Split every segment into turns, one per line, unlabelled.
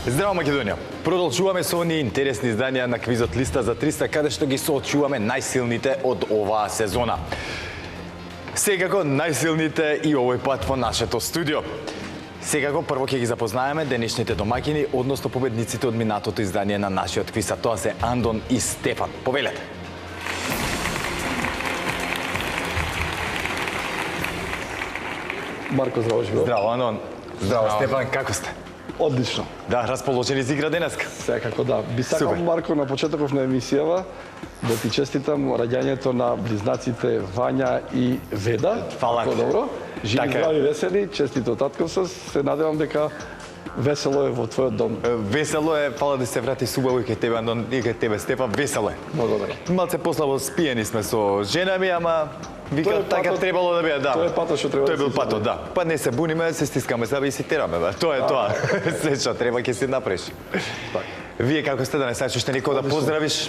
Здраво, Македонија! Продолжуваме со оние интересни изданија на квизот Листа за 300, каде што ги соочуваме најсилните од оваа сезона. Секако најсилните и овој пат во нашето студио. Секако прво ќе ги запознаеме денешните домакини, односно победниците од минатото издание на нашиот квиз, а тоа се Андон и Стефан. Повелете!
Марко, здраво живеел.
Здраво, Андон. Здраво, Стефан, како сте?
Одлично.
Да, расположени за игра денеска?
Секако да. Би сакал, Марко, на почетоков на емисијава да ти честитам раѓањето на близнаците Вања и Веда.
Фала.
Како добро. Живи, здрави, весели, честито татков се надевам дека весело е во твојот дом.
Весело е, фала да се врати субаво и кај тебе, Андон, и кај тебе, Стефан, весело е.
Благодарам.
Малце послабо спиени сме со жена ми, ама вика
Тој е
така
патот-
требало да биде, да.
тој е патот што треба
Тој
да се
бил патот, да. Па не се буниме, се стискаме себе и си тераме, бе. Тоа е тоа. Се што треба ќе си направиш.
Така.
Вие како сте, да не сакаш уште никој да поздравиш?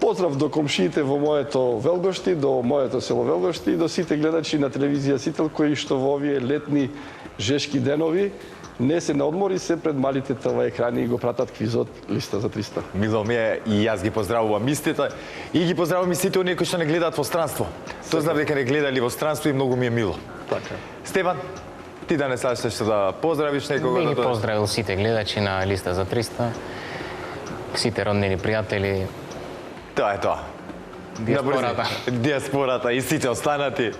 Поздрав до комшиите во моето Велгошти, до моето село Велгошти и до сите гледачи на телевизија Сител кои што во овие летни жешки денови не се на одмор и се пред малите ТВ екрани и го пратат квизот Листа за 300.
Мило ми е и јас ги поздравувам истите и ги поздравувам и сите оние кои што не гледаат во странство. Тоа знам дека не гледали во странство и многу ми е мило.
Така.
Стефан, ти да не сакаш што да поздравиш некого?
Би ги
да
поздравил сите гледачи на Листа за 300, сите роднини пријатели,
Тоа е тоа.
диаспората.
Диаспората и сите останати.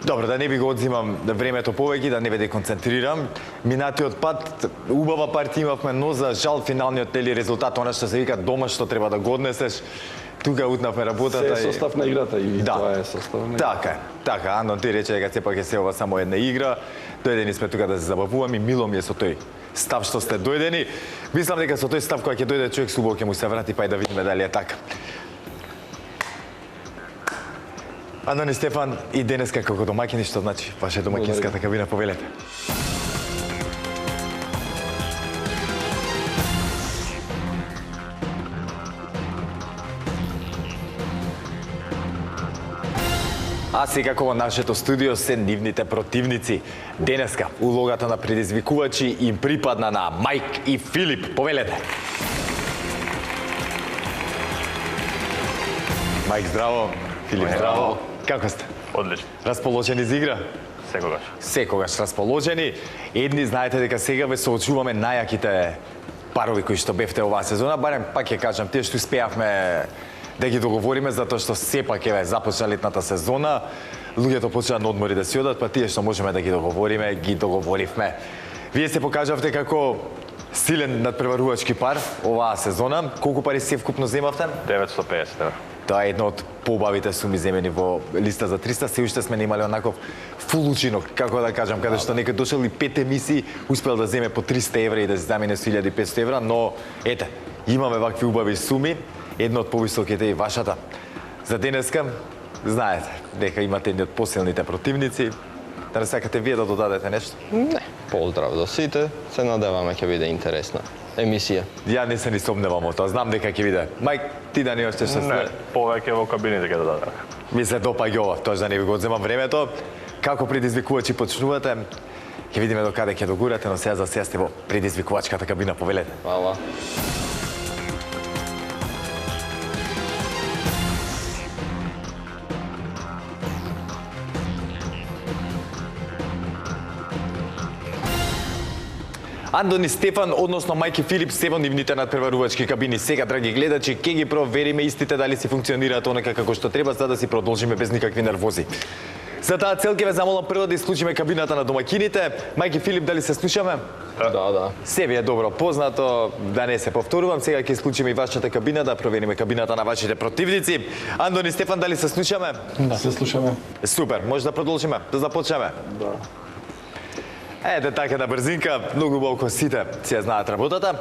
Добро, да не би го одзимам времето повеќе, да не ве концентрирам. Минатиот пат, убава партија имавме, но за жал финалниот тели резултат, она што се вика дома што треба да го однесеш, тука утнавме
Се
работата.
е состав на играта и
Да.
тоа е состав на играта.
Така е, така. Андон ти рече дека сепак е се ова само една игра. Дојдени сме тука да се забавуваме и мило ми е со тој став што сте дојдени. Мислам дека со тој став кога ќе дојде човек субо ќе му се врати па и да видиме дали е така. Андон и Стефан, и денеска како домакини, што значи ваша домакинската кабина, повелете. А секако во нашето студио се нивните противници. Денеска улогата на предизвикувачи им припадна на Мајк и Филип. Повелете. Мајк, здраво. Филип, здраво. Како сте?
Одлично,
Расположени за игра?
секогаш.
Секогаш расположени. Едни знаете дека сега ве соочуваме најаките парови кои што бевте оваа сезона, барем пак ќе кажам, тие што успеавме да ги договориме, затоа што сепак еве започна летната сезона, луѓето почнаа на одмори да си одат, па тие што можеме да ги договориме, ги договоривме. Вие се покажавте како силен надпреварувачки пар оваа сезона. Колку пари се вкупно земавте?
950 евра.
Тоа е едно од поубавите суми земени во Листа за 300. Се уште сме немале онаков фул учинок, како да кажам, каде што некој дошол и 5 емисии, успел да земе по 300 евра и да се замине со 1500 евра, но ете, имаме вакви убави суми, едно од повисоките и вашата. За денеска, знаете, дека имате едни од посилните противници. Да не сакате вие да додадете нешто?
Не. Поздрав до сите, се надеваме ќе биде интересна емисија.
Ја не се ни сомневам од тоа, знам дека ќе биде. Мајк, ти да не още се
Не, повеќе во кабините ќе дадат.
Ми се допаѓа ова, тоа да не ви го одземам времето. Како предизвикувачи почнувате? Ќе видиме до каде ќе догурате, но сега за сега сте во предизвикувачката кабина, повелете.
Фала.
Андон и Стефан, односно Мајк и Филип, се во нивните надпреварувачки кабини. Сега, драги гледачи, ќе ги провериме истите дали си функционираат онака како што треба, за да си продолжиме без никакви нервози. За таа цел ќе ве замолам прво да исклучиме кабината на домакините. Мајк и Филип, дали се слушаме?
Да.
Се ви е добро познато, да не се повторувам. Сега ќе исклучиме и вашата кабина, да провериме кабината на вашите противници. Андон и Стефан, дали се слушаме?
Се слушаме.
Супер, може да продолжиме, да започнеме.
Да.
Ете така на брзинка, многу убаво сите си ја знаат работата.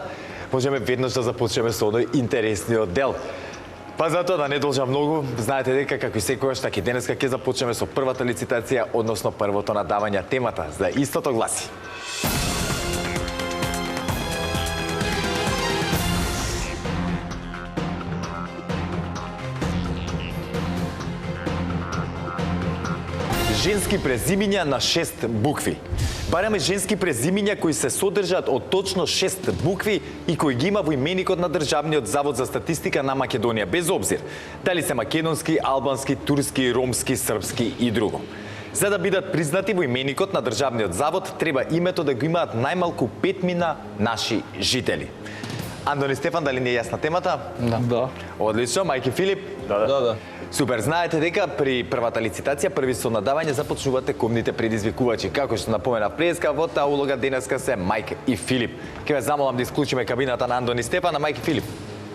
Можеме веднаш да започнеме со оној интересниот дел. Па затоа да не должам многу, знаете дека како и секогаш така и денеска ќе започнеме со првата лицитација, односно првото надавање. Темата за истото гласи: женски презимиња на 6 букви. Бараме женски презимиња кои се содржат од точно 6 букви и кои ги има во именикот на Државниот завод за статистика на Македонија, без обзир дали се македонски, албански, турски, ромски, српски и друго. За да бидат признати во именикот на Државниот завод, треба името да го имаат најмалку 5 наши жители. Андони Стефан, дали не е јасна темата?
Да.
Одлично, мајки Филип?
Da.
Супер, знаете дека при првата лицитација, први со надавање започнувате комните предизвикувачи. Како што напомена преска, во таа улога денеска се Мајк и Филип. Ке ме замолам да исклучиме кабината на Андони Стефан, а Мајк и Филип,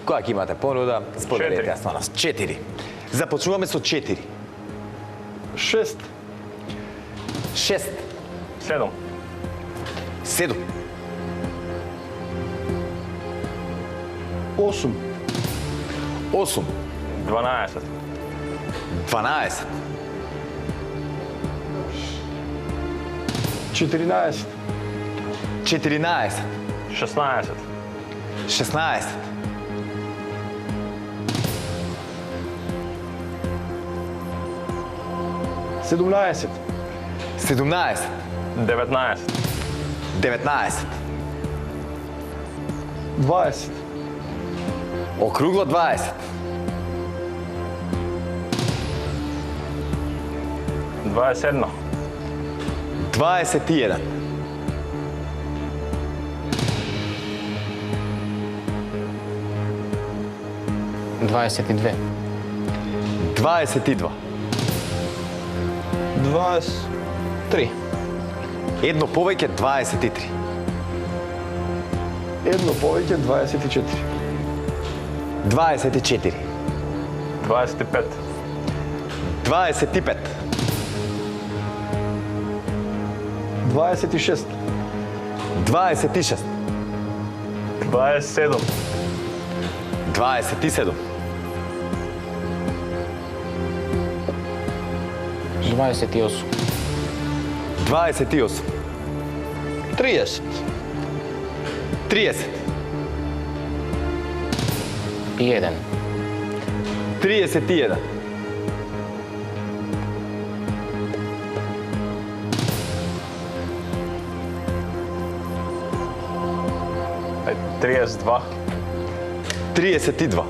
која ќе имате понуда, споделете ја со нас. 4. Започнуваме со 4.
6.
6.
7.
7.
8.
8.
12.
12.
14.
14.
16.
16.
17.
17.
19.
19.
20.
Округло 20.
21.
21.
22.
22.
23.
Едно повеќе 23.
Едно повеќе 24.
24.
25.
25.
26.
26.
27.
27.
28.
28.
30.
30.
1.
31.
32.
32.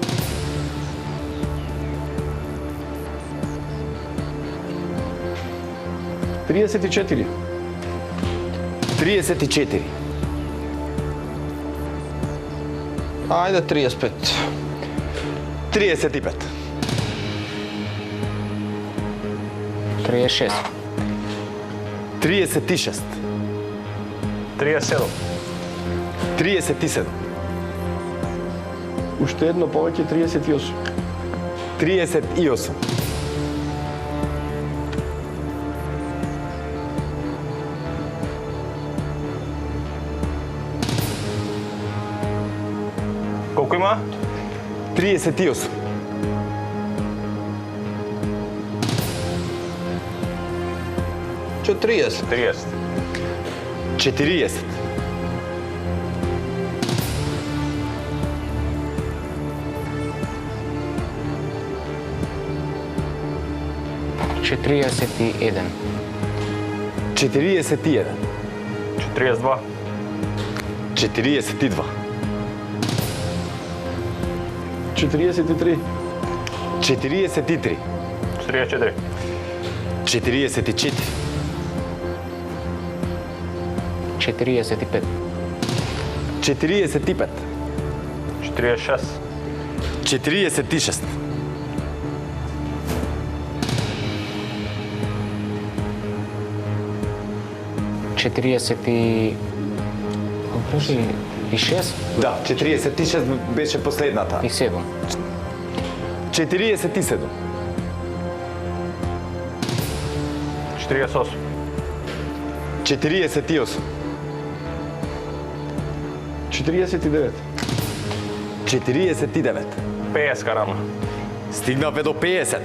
34.
34.
Ajde 35.
35.
36.
36.
37.
37.
Уште едно повеќе 38.
38. 38.
40.
30.
40.
41.
41.
42.
42.
43.
43.
44.
44.
45.
45.
46.
46.
46.
Да, 46 беше последната.
И 7.
47.
48.
48.
49.
49.
50 карама.
Стигнавме до 50.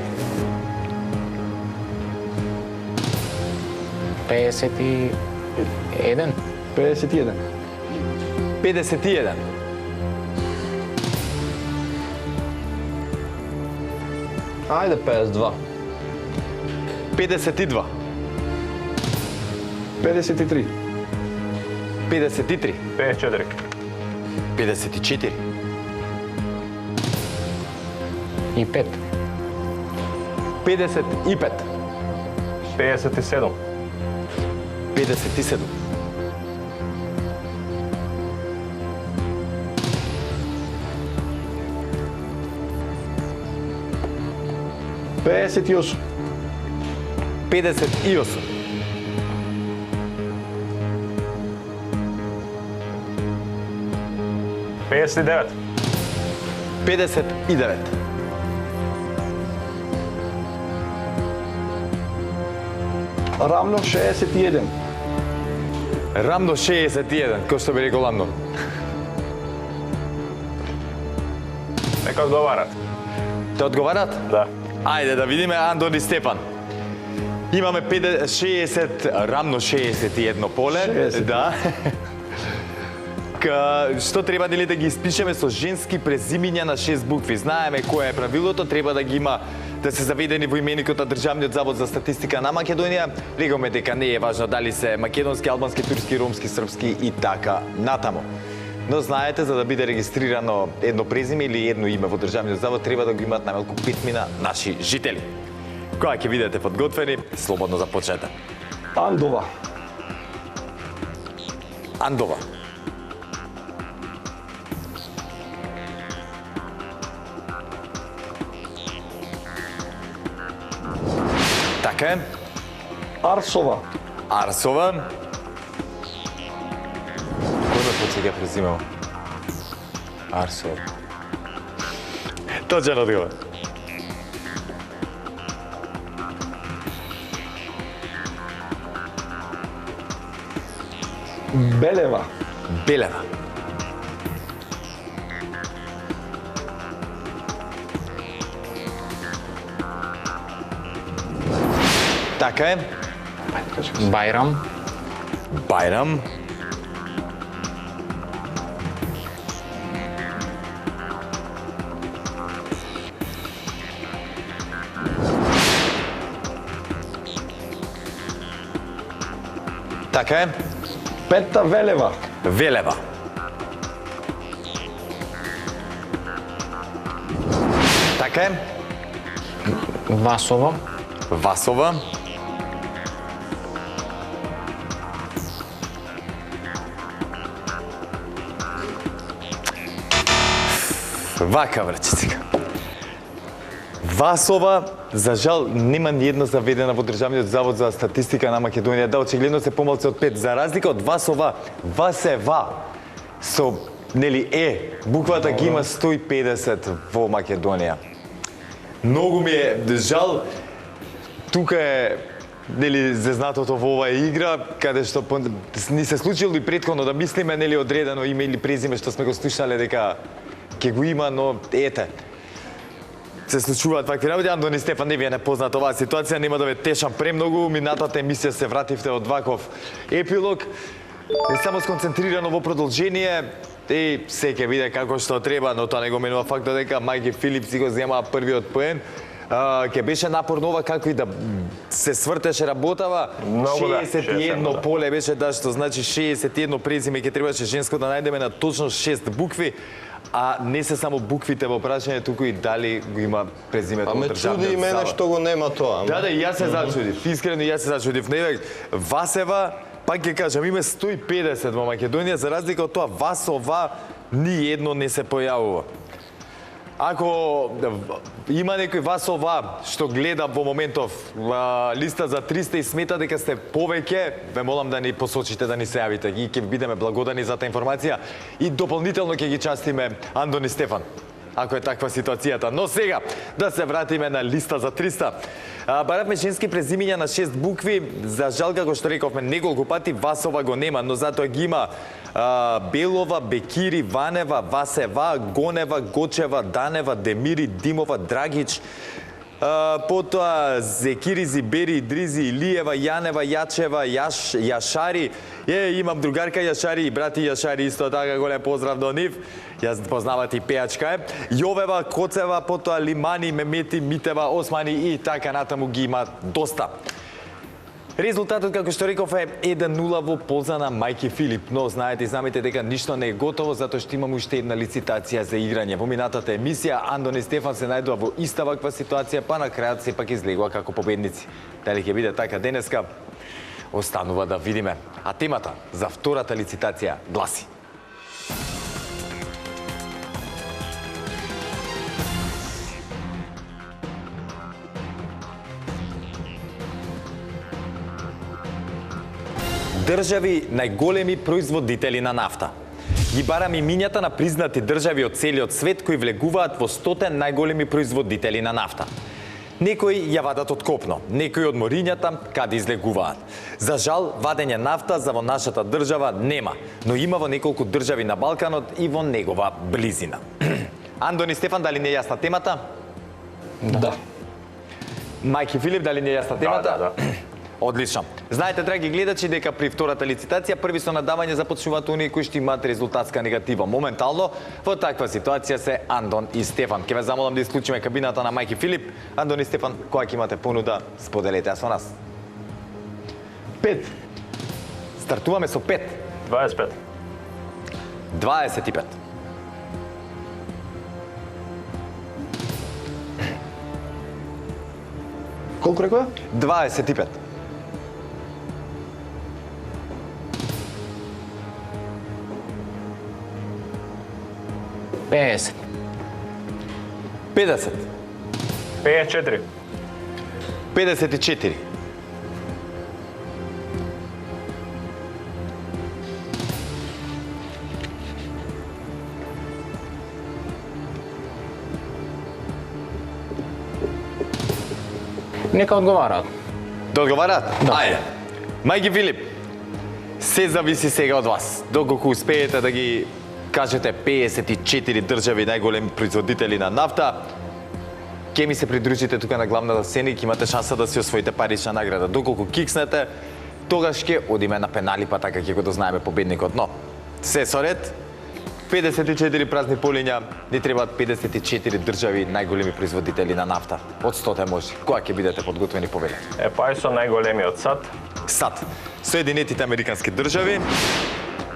51.
51.
51.
52.
52.
53.
53,
54,
54,
И 5.
55,
57,
57,
58,
58,
59,
59,
рамно 61,
рамно 61, кој што би рекол Андон.
Нека одговарат.
Те одговарат?
Да.
Ајде да видиме Андон и Стефан. Имаме 60, рамно 61 поле.
60.
Да. Што треба дали да ги испишеме со женски презимиња на 6 букви. Знаеме кое е правилото, треба да ги има да се заведени во именикот на Државниот завод за статистика на Македонија. Рековме дека не е важно дали се македонски, албански, турски, ромски, српски и така натаму. Но знаете, за да биде регистрирано едно презиме или едно име во Државниот завод, треба да го имаат најмалку 5 наши жители. Кога ќе бидете подготвени, слободно започнете.
Андова,
Андова. Така е.
Арсова,
Арсова. Кој ме подсеќа презимео? Арсова. Точен одговор.
Белева,
Белева. Така е.
Бајрам.
Бајрам. Така е.
Петта Велева,
Велева. Така е.
Васова.
Васова. Вака врчицика. Васова, за жал, нема ни една заведена во Државниот завод за статистика на Македонија. Да, очигледно се помалку од 5. За разлика од Васова, Васева со нели буквата ги има 150 во Македонија. Многу ми е жал, тука е нели зезнатото во оваа игра, каде што ни се случило и претходно да мислиме нели одредено име или презиме што сме го слушнале дека ќе го има, но ете. Се случуваат вакви работи. Андон и Стефан, не ви е непозната оваа ситуација, нема да ве тешам премногу. Минатата емисија се вративте од ваков епилог. Не само сконцентрирано во продолжение, и се ќе биде како што треба, но тоа не го менува фактот дека Мајки Филип си го земаа првиот поен. Ке беше напорно ова како и да се свртеше работава.
Многу да,
61
да.
поле беше да, што значи 61 презиме ќе требаше женско да најдеме на точно 6 букви. А не се само буквите во прашање, туку и дали го има презимето
А
во
ме
Државниот
чуди и мене
завод.
што го нема тоа.
Да, и јас се зачудив. Искрено и јас се зачудив. Не, Васева, пак ќе кажам, име 150 во Македонија, за разлика од тоа Васова ни едно не се појавува. Ако има некој Васова што гледа во моментов листа за 300 и смета дека сте повеќе, ве молам да ни посочите, да ни се јавите. И ќе бидеме благодарни за таа информација и дополнително ќе ги частиме Андон и Стефан, ако е таква ситуацијата. Но сега, да се вратиме на листа за 300. Баравме женски презимиња на 6 букви. За жал, како што рековме неколку пати, Васова го нема, но затоа ги има Белова, Бекири, Ванева, Васева, Гонева, Гочева, Данева, Демири, Димова, Драгич, потоа Зекири, Зибери, Идризи, Илиева, Јанева, Јачева, Јашари. Имам другарка Јашари и брати Јашари, исто така голем поздрав до нив. Јас познават и пејачка е. Јовева, Коцева, потоа Лимани, Мемети, Митева, Османи и така натаму ги има доста. Резултатот, како што реков, е 1-0 во полза на Мајки Филип, но знаете и знамете дека ништо не е готово, затоа што имаме уште една лицитација за играње. Во минатата емисија Андон и Стефан се најдува во иста ваква ситуација, па на крајот сепак излегува како победници. Дали ќе биде така денеска, останува да видиме. А темата за втората лицитација гласи: држави најголеми производители на нафта. Ги барам имињата на признати држави од целиот свет кои влегуваат во 100 најголеми производители на нафта. Некои ја вадат од копно, некои од морињата каде излегуваат. За жал, вадење нафта за во нашата држава нема, но има во неколку држави на Балканот и во негова близина. Андон и Стефан, дали не е јасна темата?
Да.
Мајки Филип, дали не е јасна темата?
Да.
Одлично. Знаете, драги гледачи, дека при втората лицитација први со надавање започнуваат оние кои што имаат резултатска негатива. Моментално, во таква ситуација се Андон и Стефан. Ке ве замолам да исклучиме кабината на Мајки Филип. Андон и Стефан, која ќе имате понуда, споделете ја со нас.
5.
Стартуваме со 5.
25.
25.
Колку рекоа?
25.
50.
50.
54.
54.
50. Нека одговараат.
Да одговараат?
Да.
Ајде. Мајки Филип, се зависи сега од вас. Доколку успеете да ги кажете 54 држави најголеми производители на нафта, ќе ми се придружите тука на главната сцена и ќе имате шанса да си освоите парична награда. Доколку кикснете, тогаш ќе одиме на пенали, па така ќе го дознаеме победникот. Но, се со ред, 54 празни полиња, ни требаат 54 држави најголеми производители на нафта. Од 100 може. Која ќе бидете подготвени повелете?
Па и со најголемиот САД.
САД, Соединетите Американски држави.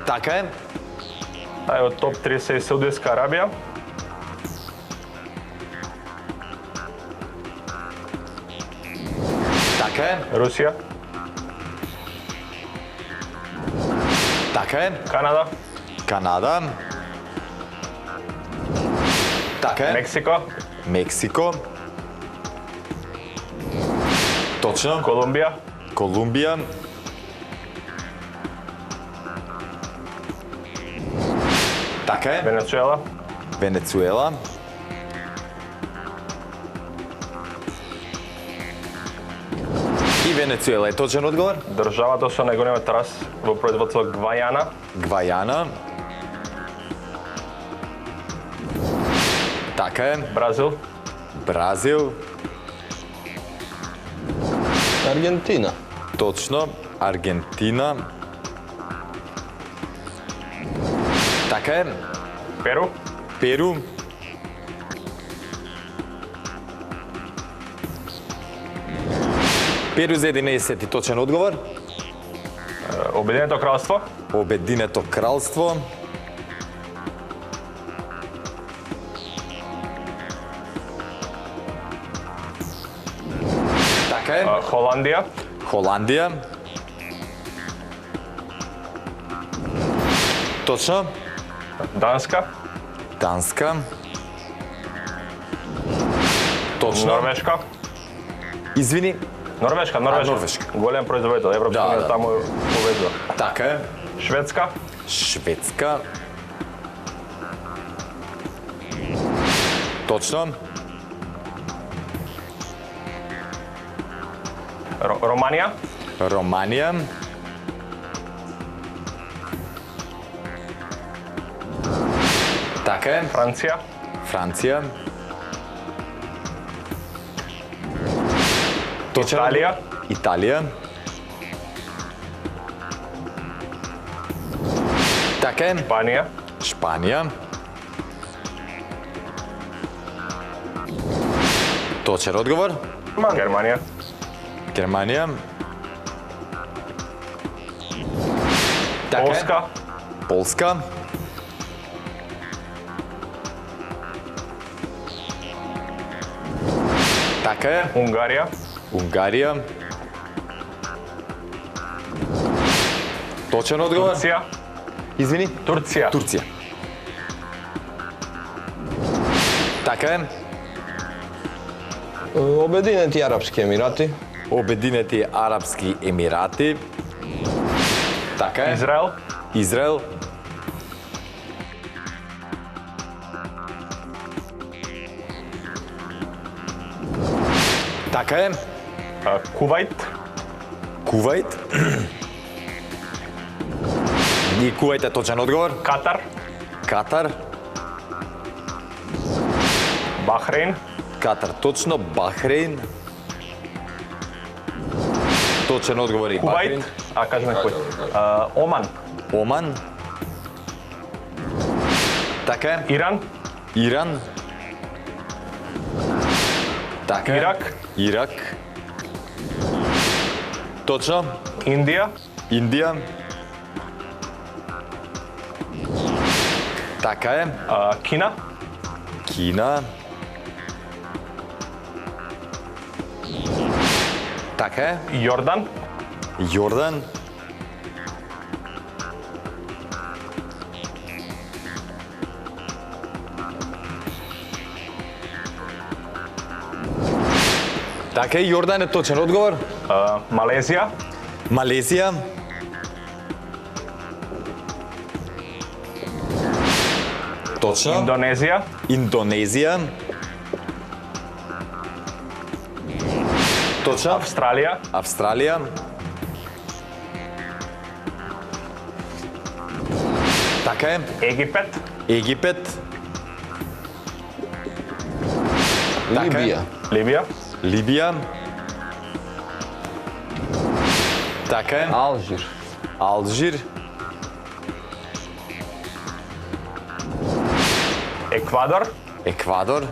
Така е.
Ај од топ 3 се и Саудиска Арабија.
Така е.
Русија.
Така е.
Канада.
Канада. Така е.
Мексико.
Мексико. Точно.
Колумбија.
Колумбија. Така е.
Венецуела.
Венецуела. И Венецуела е точен одговор.
Државата со најголемиот раст во производство Гвајана.
Гвајана. Така е.
Бразил.
Бразил.
Аргентина.
Точно. Аргентина. Така е.
Перу.
Перу. Перу за 11 точен одговор.
Обединето кралство.
Обединето кралство. Така е.
Холандија.
Холандија. Точно.
Данска.
Данска. Точно.
Норвешка.
Извини.
Норвешка.
Норвешка.
Голем производител, Европска
Да,
унија
да.
таму повезува.
Така е.
Шведска.
Шведска. Точно.
Романија.
Романија. Така е.
Франција.
Франција. Точен
Италија.
одговор. Италија. Така е.
Шпанија.
Шпанија. Точен одговор.
Германија.
Германија. Така е.
Полска,
Полска. Така е.
Унгарија,
Унгарија. Точен одговор.
Турција,
Извини.
Турција,
Турција. Така е.
Обединети Арапски Емирати.
Обединети Арапски Емирати. Така е.
Израел,
Израел. Така е.
Кувајт,
Кувајт. И Кувајт е точен одговор.
Катар,
Катар.
Бахрейн,
Катар точно. Бахрейн. Точен одговор и Бахрейн.
Кувајт, кажеме кој. Оман,
Оман. Така е.
Иран,
Иран. Така е.
Ирак.
Ирак. Точно.
Индија,
Индија. Така е.
Кина,
Кина. Така е.
Јордан,
Јордан. Така е, Јордан е точен одговор.
Малезија,
Малезија. Точно.
Индонезија,
Индонезија. Точно.
Австралија,
Австралија. Така е.
Египет,
Египет. Така е.
Либија.
Либија,
Либија. Така е.
Алжир.
Алжир.
Еквадор,
Еквадор.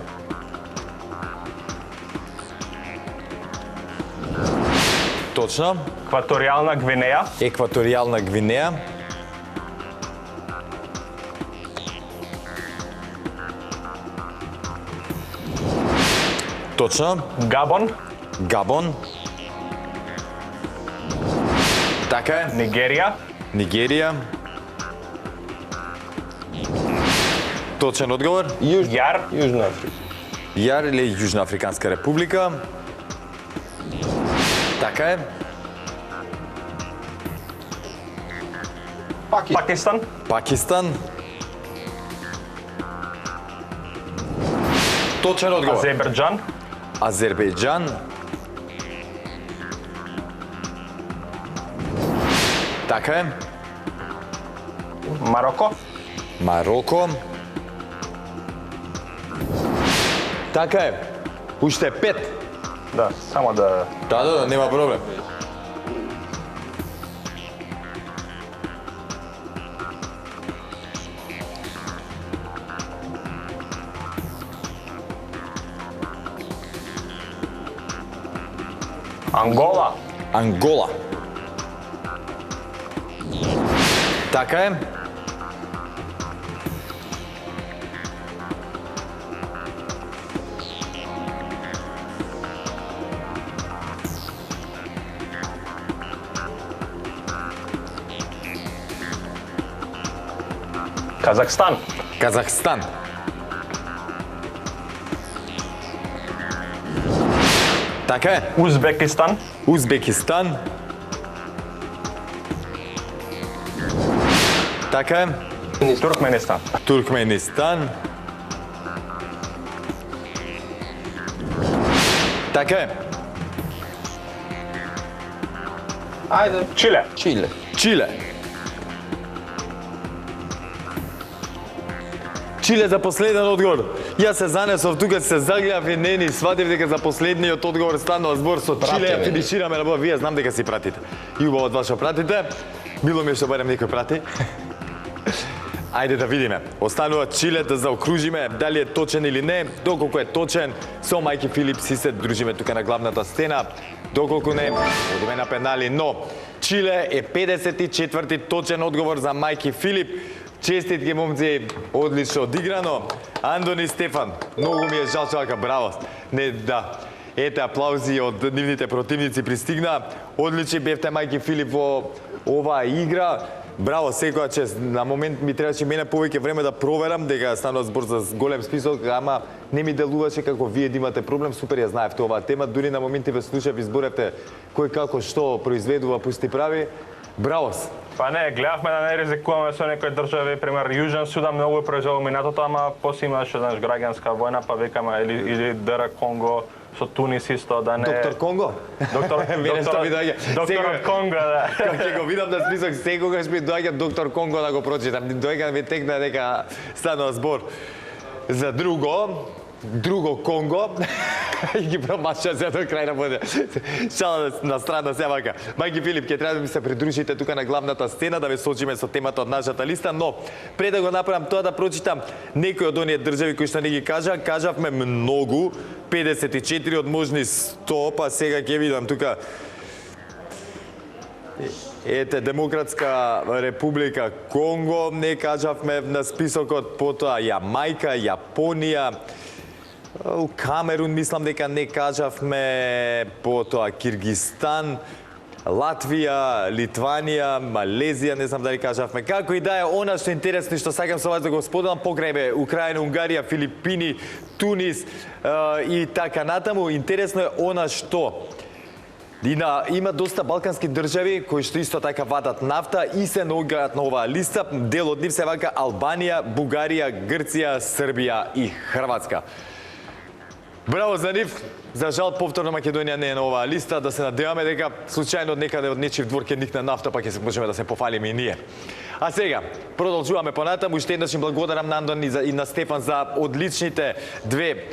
Точно.
Екваторијална Гвинеја,
Екваторијална Гвинеја. Точно.
Габон,
Габон. Така е.
Нигерија,
Нигерија. Точен одговор.
Јар,
Јужна Африка.
Јар или Јужна Африканска република. Така е.
Пакистан,
Пакистан. Точен одговор.
Азербејџан,
Азербејџан. Така е.
Мароко,
Мароко. Така е. Уште 5.
да, само да...
Да, нема проблем.
Ангола,
Ангола. Така е.
Казахстан,
Казахстан. Така е.
Узбекистан,
Узбекистан. Така е.
Туркменистан,
Туркменистан. Така е.
Ајде.
Чиле,
Чиле.
Чиле. Чиле за последен одговор. Јас се занесов тука, се загледав и не ни сватив дека за последниот одговор станува збор со Чиле.
Пратиме
Ја
ни.
финишираме на вие, знам дека си пратите. И убаво од вас што пратите. Било ми е што барем некој прати. Ајде да видиме. Останува Чиле да заокружиме дали е точен или не. Доколку е точен, со мајки Филип си се дружиме тука на главната сцена. Доколку не, одиме на пенали, но Чиле е 54-ти точен одговор за Мајки Филип. Честитки, момци, одлично одиграно. Андони Стефан, многу ми е жал човека, браво. Не, да. Ете, аплаузи од нивните противници пристигна. Одлични бевте, Мајки Филип, во оваа игра. Браво, секоја чест. На момент ми требаше мене повеќе време да проверам дека станува збор за голем список, ама не ми делуваше како вие да имате проблем. Супер ја знаевте оваа тема. Дури на моменти ве слушав, изборевте кој како што произведува, пусти прави. Браво.
Па не, гледавме да не ризикуваме со некои држави, пример Јужен Судан многу е произвел минатото, ама после имаше, знаеш, граѓанска војна, па викаме или ДР Конго, со Тунис исто, да не...
Доктор Конго? Мене што ми доаѓа.
Докторот Конго, да.
Кога ќе го видам на список, секогаш ми доаѓа доктор Конго да го прочитам. Доаѓа ми текна дека станува збор за друго Конго и ги промаша се до крај на воде. Шала на страна се вака. Мајки Филип, ќе треба да ми се придружите тука на главната сцена да ве сочиме со темата од нашата листа, но пред да го направам тоа да прочитам некои од оние држави кои што не ги кажавме многу, 54 од можни 100, па сега ќе видам тука. Ете, Демократска република Конго, не кажавме на списокот, потоа Јамајка, Јапонија, Камерун, мислам дека не кажавме, потоа Киргистан, Латвија, Литванија, Малезија, не знам дали кажавме. Како и да е, она што е интересно и што сакам со вас да го споделам, покрај Украина, Унгарија, Филипини, Тунис и така натаму, интересно е она што има доста балкански држави кои што исто така вадат нафта и се наоѓаат на оваа листа. Дел од нив се вака Албанија, Бугарија, Грција, Србија и Хрватска. Браво за нив. За жал повторно Македонија не е на оваа листа, да се надеваме дека случајно од некаде од нечив двор ќе никне нафта, па ќе се можеме да се пофалиме и ние. А сега, продолжуваме понатаму, уште еднаш им благодарам на Андон и на Стефан за одличните две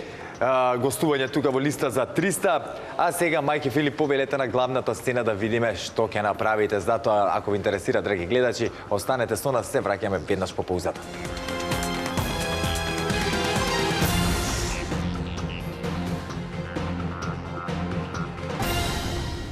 гостување тука во листа за 300, а сега Мајки Филип повелете на главната сцена да видиме што ќе направите. Затоа, ако ви интересира, драги гледачи, останете со нас, се враќаме веднаш по паузата.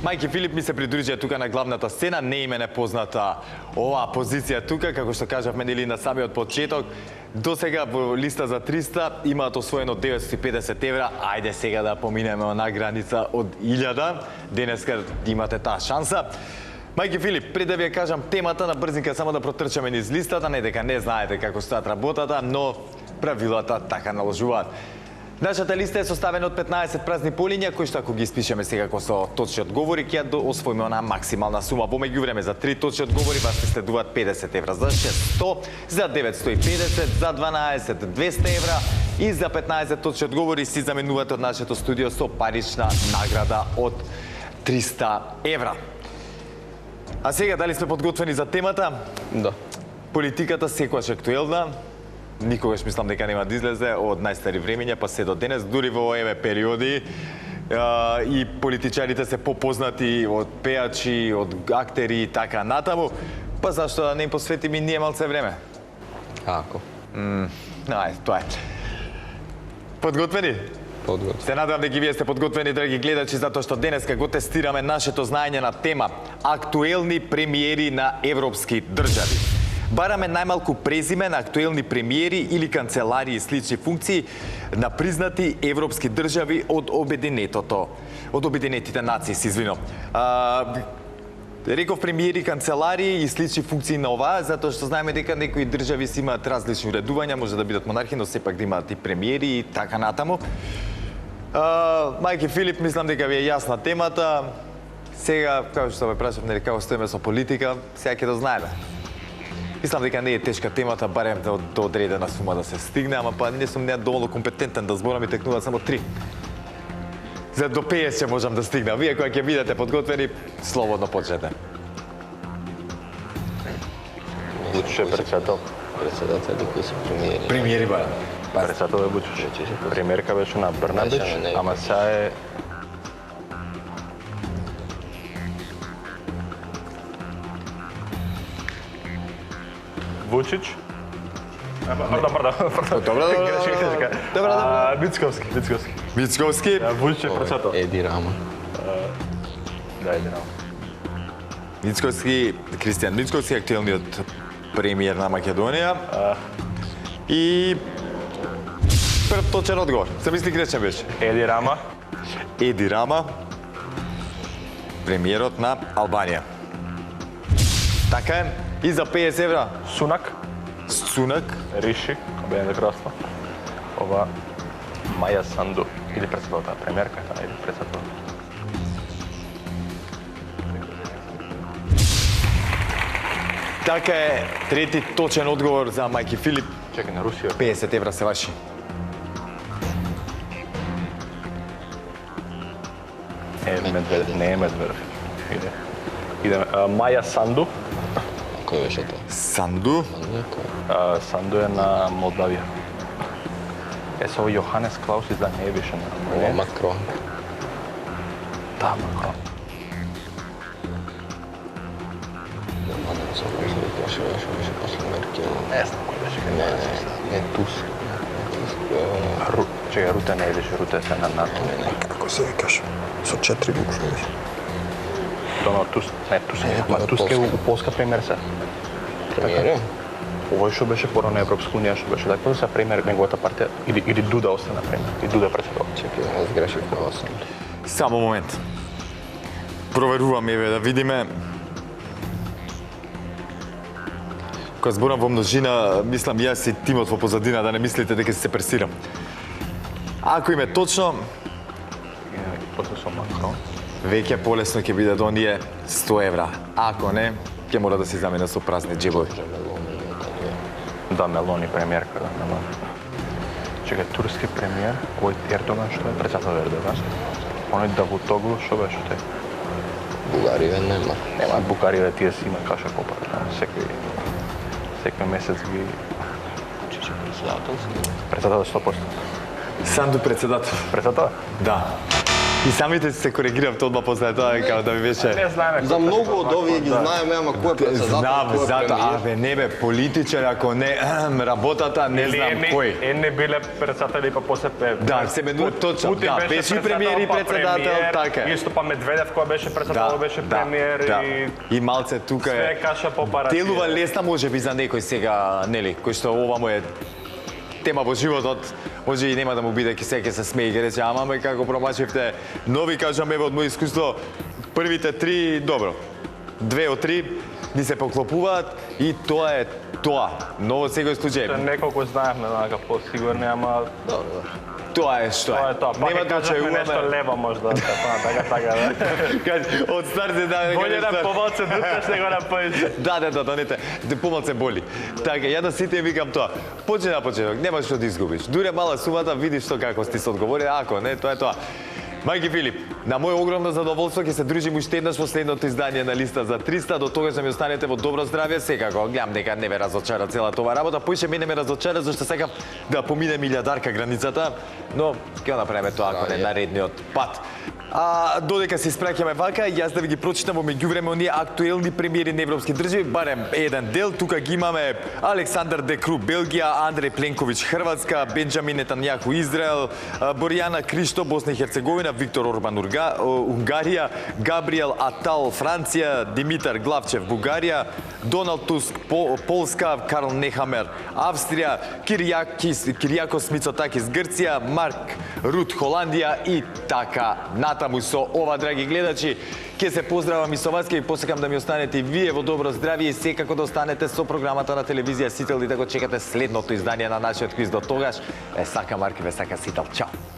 Мајки Филип ми се придружија тука на главната сцена, не име непозната оваа позиција тука, како што кажавме нели на самиот почеток. До сега во листа за 300 имаат освоено 950 евра, ајде сега да поминеме на граница од 1000, денеска имате таа шанса. Мајки Филип, пред да ви ја кажам темата, на брзинка само да протрчаме низ листата, не дека не знаете како стојат работата, но правилата така наложуваат. Нашата листа е составена од 15 празни полиња, кои што ако ги испишеме сега со точни одговори, ќе освоиме онаа максимална сума. Во меѓувреме за 3 точни одговори вас се следуваат 50 евра, за 6 100, за 950, за 12 200 евра и за 15 точни одговори си заменувате од нашето студио со парична награда од 300 евра. А сега, дали сме подготвени за темата?
Да.
Политиката секогаш актуелна. Никогаш мислам дека нема да излезе од најстари времења па се до денес, дури во овие периоди и политичарите се попознати од пеачи, од актери и така натаму, па зашто да не им посветиме ние малце време?
Ако?
Ајде, тоа е. Подготвени?
Подготвени.
Се надевам дека вие сте подготвени, драги гледачи, затоа што денеска го тестираме нашето знаење на тема актуелни премиери на европски држави. Бараме најмалку презиме на актуелни премиери или канцелари и слични функции на признати европски држави од Обединетите нации, се извинувам. Реков премиери, канцелари и слични функции на оваа, затоа што знаеме дека некои држави си имаат различни уредувања, може да бидат монархи, но сепак да имаат и премиери и така натаму. Мајки Филип, мислам дека ви е јасна темата. Сега, како што ве прашав, нели како стоиме со политика, сега ќе да знаеме. Мислам дека не е тешка темата, барем до одредена сума да се стигне, ама па не сум доволно компетентен да зборам и текнува само 3. За до 50 можам да стигнам. Вие кога ќе бидете подготвени, слободно почнете.
Вучич е председател.
Председател кои се премиери.
Премиери барам.
Председател е Вучич. Премиерка беше на Брнабич, ама сега е... Вучич. Пардон. Добра. Мицковски.
Мицковски.
Вучич е председател.
Еди Рама.
Да, Еди Рама.
Мицковски, Кристијан Мицковски, актуелниот премиер на Македонија. И прв точен одговор. Се мисли грешен беше.
Еди Рама.
Еди Рама, премиерот на Албанија. Така е, и за 50 евра
Сунак.
Сунак,
Риши, Обединено кралство. Ова Маја Санду, или председателка, премиерката, или председателка.
така е, трети точен одговор за мајки Филип.
Чекай, на Русија.
50 евра се ваши.
Медведев, не е Медведев. Идеме. Маја Санду.
Кој беше тоа?
Санду,
Санду е на Молдавија. Се ово Јоханес Клаус изда не е више на
Ова Макрон.
Да, Макрон.
Беше после Меркел.
Не знам кој беше.
Не Туск.
Чекай, Руте не е више, Руте се на НАТО.
Како се викаш? Со 4 букви беше.
Доналд Туск, не Туск,
тоа е
Туск е
Полска.
у Полска премиер се.
Премиер?
Овој што беше порано Европска унија, што беше така да се премиер неговата партија или Дуда остана премиер. И Дуда председател.
Чекай, аз грешив на 8.
само момент. Проверувам еве да видиме. Кога зборам во множина, мислам јас и тимот во позадина, да не мислите дека се пресирам. Ако им е точно,
И после со Макрон.
веќе полесно ќе биде до оние 100 евра. Ако не, ќе мора да се замена со празни джебови.
Да, Мелони премиерка, да, Мелони. Чекай, турски премиер, овој Ердоган што е председател Ердоган. Оној Давутоглу што беше тој?
Бугарија нема.
Нема Букариве, тие си има каша попа. Секој месец ги
Чиче председател си.
председател 100%.
Санду председател.
Председател?
Да. И самите се коригиравте одма после тоа, како да ми беше...
Не знаеме.
За многу од овие ги знаеме, ама кој е председател,
Знам,
кој е
затоа,
премиер.
абе, не бе, политичар, ако не, работата, не знам кој.
Едни биле председатели, па после
Да, се менува точно, да, беше и премиер и председател, така е.
Исто па Медведев кој беше председател, беше премиер и
И малце тука
све
е...
каша по паратија.
Делува лесна може би за некој сега, нели, кој што ова му е тема во животот, може и нема да му биде ке се смее и ке рече, ама ме како промачивте нови, кажам еве од моје искуство, првите 3 добро. 2 од 3 ни се поклопуваат и тоа е тоа. Но во секој случај,
Неколку знаевме, онака по-сигурни, ама
тоа е што
тоа
е.
е тоа. Па
Нема
ќе
да
кажеме нешто
очајуваме.
лево можда, така, да.
Кажи, од старт се да
Болje da pomalce drutaš nego da pojedeš.
Да, донете, помалце боли. Така, ја на сите им викам тоа. Почне на почеток, нема што да изгубиш. Дуре мала сумата, видиш што како ти се одговори, ако не, тоа е тоа. Мајки Филип, на моје огромно задоволство ќе се дружим уште еднаш во следното издание на Листа за 300. До тогаш да ми останете во добро здравје. Секако, гледам дека не ве разочара целата ова работа. Поише мене ме разочара зашто сакам да поминем илјадарка границата, но ќе го направиме тоа ако не наредниот пат. А додека се испраќаме вака, јас да ви ги прочитам во меѓувреме оние актуелни премиери на европски држави, барем еден дел. Тука ги имаме Александар Декру, Белгија, Андреј Пленковиќ, Хрватска, Бенџамин Нетањаху, Израел, Борјана Кристо, Босна и Херцеговина, Виктор Орбан, Унгарија, Габриел Атал, Франција, Димитар Главчев, Бугарија, Доналд Туск, Полска, Карл Нехамер, Австрија, Киријакос Мицотакис, Грција, Марк Рут, Холандија и така натаму со ова, драги гледачи. Ке се поздравам и со вас, ке ви посекам да ми останете и вие во добро здравје и секако да останете со програмата на телевизија Сител и да го чекате следното издание на нашиот квиз. До тогаш, ве сака Марки, ве сака Сител. Чао!